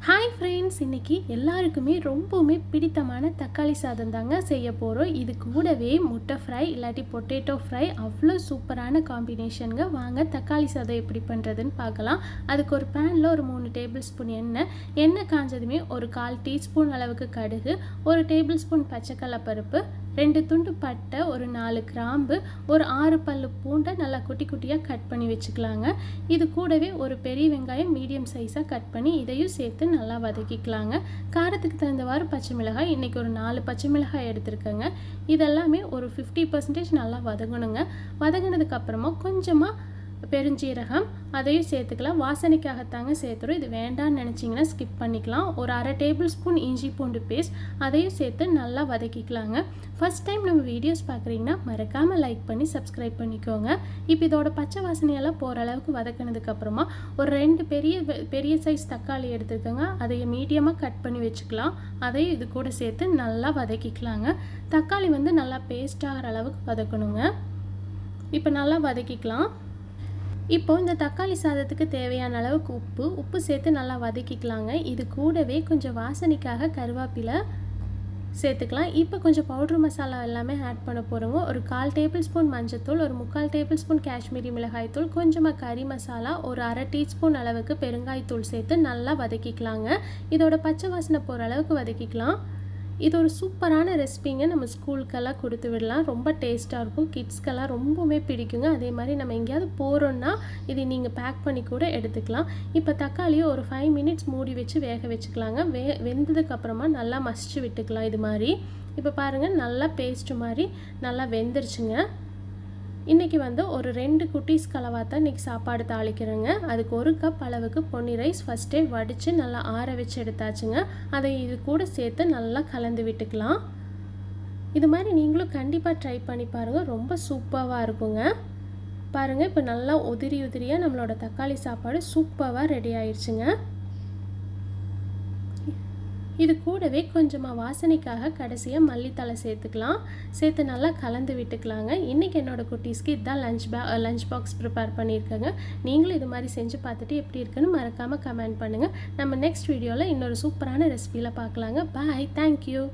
Hi friends, இன்றைக்கி எல்லாருக்குமே ரொம்பவுமே பிடித்தமான தக்காளி சாதம் தாங்க செய்ய போகிறோம். இது கூடவே முட்டை ஃப்ரை இல்லாட்டி பொட்டேட்டோ ஃப்ரை அவ்வளோ சூப்பரான காம்பினேஷனுங்க. வாங்க தக்காளி சாதம் எப்படி பண்ணுறதுன்னு பார்க்கலாம். அதுக்கு ஒரு பேனில் ஒரு 3 டேபிள் ஸ்பூன் எண்ணெய் காஞ்சதுமே ஒரு 1/4 டீஸ்பூன் அளவுக்கு கடுகு, 1 டேபிள் ஸ்பூன் பச்சைக்கடலை பருப்பு, 2 துண்டு பட்டை, ஒரு 4 கிராம்பு, ஒரு 6 பல்லு பூண்டை நல்லா குட்டி குட்டியாக கட் பண்ணி வச்சுக்கலாங்க. இது கூடவே ஒரு பெரிய வெங்காயம் மீடியம் சைஸாக கட் பண்ணி இதையும் சேர்த்து நல்லா வதக்கிக்கலாங்க. காரத்துக்கு தகுந்தவாறு பச்சை மிளகாய், இன்றைக்கி ஒரு 4 பச்சை மிளகாய் எடுத்துருக்கேங்க. இதெல்லாமே ஒரு 50% நல்லா வதங்கணுங்க. வதங்கினதுக்கப்புறமா கொஞ்சமாக பெருஞ்சீரகம் அதையும் சேர்த்துக்கலாம். வாசனைக்காகத்தாங்க சேர்த்துறோம். இது வேண்டான்னு நினச்சிங்கன்னா ஸ்கிப் பண்ணிக்கலாம். ஒரு 1/2 டேபிள் ஸ்பூன் இஞ்சி பூண்டு பேஸ்ட் அதையும் சேர்த்து நல்லா வதக்கிக்கலாங்க. ஃபஸ்ட் டைம் நம்ம வீடியோஸ் பார்க்குறீங்கன்னா மறக்காமல் லைக் பண்ணி சப்ஸ்கிரைப் பண்ணிக்கோங்க. இப்போ இதோட பச்சை வாசனையெல்லாம் போகிற அளவுக்கு வதக்கினதுக்கப்புறமா ஒரு 2 பெரிய சைஸ் தக்காளி எடுத்துருக்கோங்க. அதை மீடியமாக கட் பண்ணி வச்சுக்கலாம். அதையும் இது கூட சேர்த்து நல்லா வதக்கிக்கலாங்க. தக்காளி நல்லா பேஸ்ட் ஆகிற அளவுக்கு வதக்கணுங்க. இப்போ நல்லா வதக்கிக்கலாம். இப்போ இந்த தக்காளி சாதத்துக்கு தேவையான அளவுக்கு உப்பு சேர்த்து நல்லா வதக்கிக்கலாங்க. இது கூடவே கொஞ்சம் வாசனைக்காக கருவேப்பிலை சேர்த்துக்கலாம். இப்போ கொஞ்சம் பவுட்ரு மசாலா எல்லாமே ஆட் பண்ண போகிறோங்க. ஒரு 1/4 டேபிள் ஸ்பூன் மஞ்சத்தூள், ஒரு 3/4 டேபிள் ஸ்பூன் காஷ்மீரி மிளகாய்த்தூள், கொஞ்சமாக கறி மசாலா, ஒரு 1/2 டீஸ்பூன் அளவுக்கு பெருங்காயத்தூள் சேர்த்து நல்லா வதக்கிக்கலாங்க. இதோட பச்சை வாசனை போகிற அளவுக்கு வதக்கிக்கலாம். இது ஒரு சூப்பரான ரெசிபிங்க. நம்ம ஸ்கூலுக்கெல்லாம் கொடுத்து விடலாம். ரொம்ப டேஸ்ட்டாக இருக்கும். கிட்ஸ்க்கெல்லாம் ரொம்பவுமே பிடிக்குங்க. அதே மாதிரி நம்ம எங்கேயாவது போகிறோன்னா இதை நீங்கள் பேக் பண்ணி கூட எடுத்துக்கலாம். இப்போ தக்காளியை ஒரு 5 மினிட்ஸ் மூடி வச்சு வேக வச்சுக்கலாங்க. வெந்ததுக்கப்புறமா நல்லா மசிச்சு விட்டுக்கலாம். இது மாதிரி இப்போ பாருங்கள், நல்லா பேஸ்ட்டு மாதிரி நல்லா வெந்துருச்சுங்க. இன்றைக்கி ஒரு 2 குட்டீஸ் கலவாத்தான் இன்றைக்கி சாப்பாடு தாளிக்கிறேங்க. அதுக்கு 1 கப் அளவுக்கு பொன்னி ரைஸ் ஃபஸ்ட்டே வடித்து நல்லா ஆற வச்சு எடுத்தாச்சுங்க. அதை இது கூட சேர்த்து நல்லா கலந்து விட்டுக்கலாம். இது மாதிரி நீங்களும் கண்டிப்பாக ட்ரை பண்ணி பாருங்கள். ரொம்ப சூப்பராக இருக்குங்க. பாருங்கள், இப்போ நல்லா உதிரியாக நம்மளோட தக்காளி சாப்பாடு சூப்பராக ரெடி ஆயிடுச்சுங்க. இது கூடவே கொஞ்சமாக வாசனைக்காக கடைசியாக மல்லித்தலை சேர்த்துக்கலாம். சேர்த்து நல்லா கலந்து விட்டுக்கலாங்க. இன்றைக்கி என்னோடய குட்டீஸ்க்கு இதுதான் லஞ்ச் பாக்ஸ் ப்ரிப்பேர் பண்ணியிருக்கேங்க. நீங்களும் இது மாதிரி செஞ்சு பார்த்துட்டு எப்படி இருக்குன்னு மறக்காமல் கமெண்ட் பண்ணுங்கள். நம்ம நெக்ஸ்ட் வீடியோவில் இன்னொரு சூப்பரான ரெசிபியில் பார்க்கலாங்க. பாய், தேங்க்யூ.